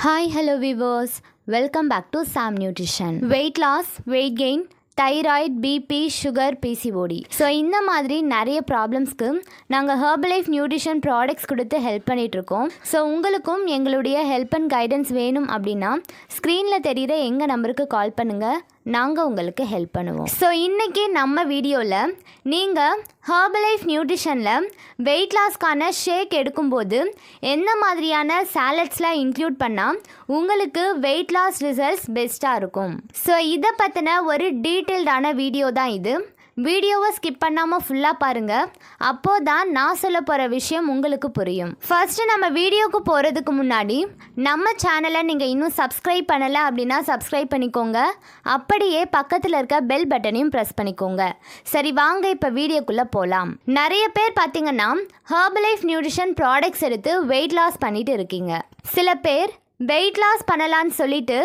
Hi, hello viewers. Welcome back to Sam Nutrition. Weight loss, weight gain, thyroid, BP, sugar, PCOD. So இந்த மாதிரி நிறைய ப்ராப்ளம்ஸ்க்கு நாங்கள் Herbalife nutrition products கொடுத்து help பண்ணிகிட்ருக்கோம். ஸோ உங்களுக்கும் எங்களுடைய ஹெல்ப் அண்ட் கைடன்ஸ் வேணும் அப்படின்னா ஸ்க்ரீனில் தெரிகிற எங்கள் நம்பருக்கு கால் பண்ணுங்கள், நாங்கள் உங்களுக்கு ஹெல்ப் பண்ணுவோம். ஸோ இன்றைக்கி நம்ம வீடியோவில் நீங்கள் ஹெர்பலைஃப் நியூட்ரிஷனில் வெயிட் லாஸ்க்கான ஷேக் எடுக்கும்போது எந்த மாதிரியான சாலட்ஸ்லாம் இன்க்ளூட் பண்ணால் உங்களுக்கு வெயிட் லாஸ் ரிசல்ட்ஸ் பெஸ்ட்டாக இருக்கும். ஸோ இதை பற்றின ஒரு டீட்டெயில்டான வீடியோ தான் இது. வீடியோவை ஸ்கிப் பண்ணாமல் ஃபுல்லாக பாருங்கள், அப்போது தான் நான் சொல்ல போகிற விஷயம் உங்களுக்கு புரியும். ஃபர்ஸ்ட்டு நம்ம வீடியோவுக்கு போகிறதுக்கு முன்னாடி நம்ம சேனலை நீங்கள் இன்னும் சப்ஸ்கிரைப் பண்ணலை அப்படின்னா சப்ஸ்கிரைப் பண்ணிக்கோங்க, அப்படியே பக்கத்தில் இருக்க பெல் பட்டனையும் ப்ரெஸ் பண்ணிக்கோங்க. சரி வாங்க இப்போ வீடியோக்குள்ளே போகலாம். நிறைய பேர் பார்த்தீங்கன்னா ஹெர்பலைஃப் நியூட்ரிஷன் ப்ராடக்ட்ஸ் எடுத்து வெயிட் லாஸ் பண்ணிட்டு இருக்கீங்க. சில பேர் வெயிட் லாஸ் பண்ணலான்னு சொல்லிட்டு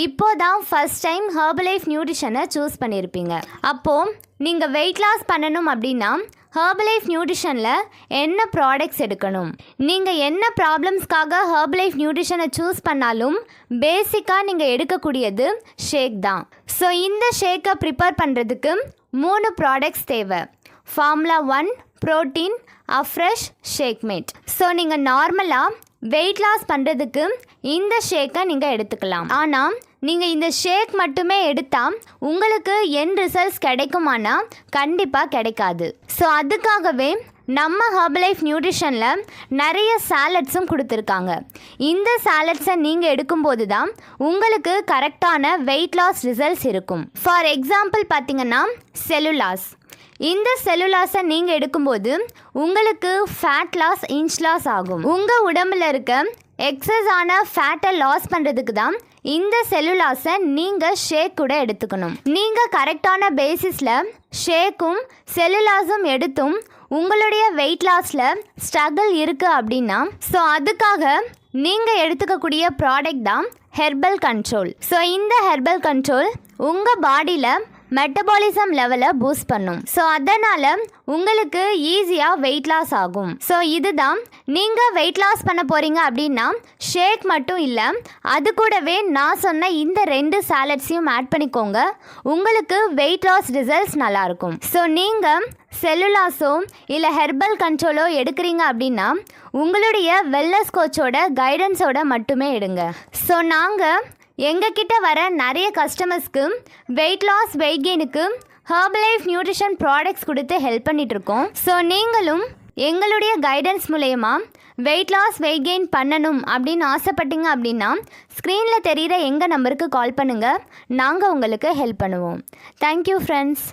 இப்போ தான் ஃபஸ்ட் டைம் ஹெர்பலைஃப் நியூட்ரிஷனை சூஸ் பண்ணியிருப்பீங்க. அப்போது நீங்கள் வெயிட் லாஸ் பண்ணணும் அப்படின்னா ஹெர்பலைஃப் நியூட்ரிஷனில் என்ன ப்ராடக்ட்ஸ் எடுக்கணும், நீங்கள் என்ன ப்ராப்ளம்ஸ்க்காக ஹெர்பலைஃப் நியூட்ரிஷனை சூஸ் பண்ணாலும் பேசிக்காக நீங்கள் எடுக்கக்கூடியது ஷேக் தான். ஸோ இந்த ஷேக்கை ப்ரிப்பேர் பண்ணுறதுக்கு 3 ப்ராடக்ட்ஸ் தேவை. Formula 1, protein, Afresh, Shakemate. So நீங்கள் நார்மலாக வெயிட் லாஸ் பண்ணுறதுக்கு இந்த ஷேக்கை நீங்கள் எடுத்துக்கலாம். ஆனால் நீங்கள் இந்த ஷேக் மட்டுமே எடுத்தால் உங்களுக்கு என் ரிசல்ட்ஸ் கிடைக்குமானா கண்டிப்பாக கிடைக்காது. ஸோ அதுக்காகவே நம்ம ஹெர்பலைஃப் நியூட்ரிஷனில் நிறைய சாலட்ஸும் கொடுத்துருக்காங்க. இந்த சாலட்ஸை நீங்கள் எடுக்கும்போது தான் உங்களுக்கு கரெக்டான வெயிட் லாஸ் ரிசல்ட்ஸ் இருக்கும். ஃபார் எக்ஸாம்பிள் பார்த்தீங்கன்னா செல்லுலாஸ். இந்த செல்லுலாஸை நீங்கள் எடுக்கும்போது உங்களுக்கு ஃபேட் லாஸ், இன்ச் லாஸ் ஆகும். உங்கள் உடம்பில் இருக்க எக்ஸஸ் ஆன ஃபேட்டை லாஸ் பண்ணுறதுக்கு தான் இந்த செல்லுலாஸை நீங்கள் ஷேக் கூட எடுத்துக்கணும். நீங்கள் கரெக்டான பேசிஸில் ஷேக்கும் செல்லுலாஸும் எடுத்தும் உங்களுடைய வெயிட் லாஸில் ஸ்ட்ரகிள் இருக்குது அப்படின்னா ஸோ அதுக்காக நீங்கள் எடுத்துக்கக்கூடிய ப்ராடக்ட் தான் ஹெர்பல் கண்ட்ரோல். ஸோ இந்த ஹெர்பல் கண்ட்ரோல் உங்கள் பாடியில் மெட்டபாலிசம் லெவலை பூஸ்ட் பண்ணும். ஸோ அதனால் உங்களுக்கு ஈஸியாக வெயிட் லாஸ் ஆகும். ஸோ இதுதான் நீங்கள் வெயிட் லாஸ் பண்ண போகிறீங்க அப்படின்னா ஷேக் மட்டும் இல்லை, அது கூடவே நான் சொன்ன இந்த 2 சாலட்ஸையும் ஆட் பண்ணிக்கோங்க, உங்களுக்கு வெயிட் லாஸ் ரிசல்ட்ஸ் நல்லாயிருக்கும். ஸோ நீங்கள் செல்லுலாஸோ இல்லை ஹெர்பல் கண்ட்ரோலோ எடுக்கிறீங்க அப்படின்னா உங்களுடைய வெல்னஸ் கோச்சோட கைடன்ஸோட மட்டுமே எடுங்க. ஸோ நாங்கள் எங்ககிட்ட வர நிறைய கஸ்டமர்ஸ்க்கு வெயிட் லாஸ், வெயிட் கெயினுக்கு ஹெர்பலைஃப் நியூட்ரிஷன் ப்ராடக்ட்ஸ் கொடுத்து ஹெல்ப் பண்ணிகிட்ருக்கோம். ஸோ நீங்களும் எங்களுடைய கைடன்ஸ் மூலயமா வெயிட் லாஸ், வெயிட் கெயின் பண்ணணும் அப்படின்னு ஆசைப்பட்டீங்க அப்படின்னா ஸ்க்ரீனில் தெரிகிற எங்கள் நம்பருக்கு கால் பண்ணுங்கள், நாங்கள் உங்களுக்கு ஹெல்ப் பண்ணுவோம். Thank you friends.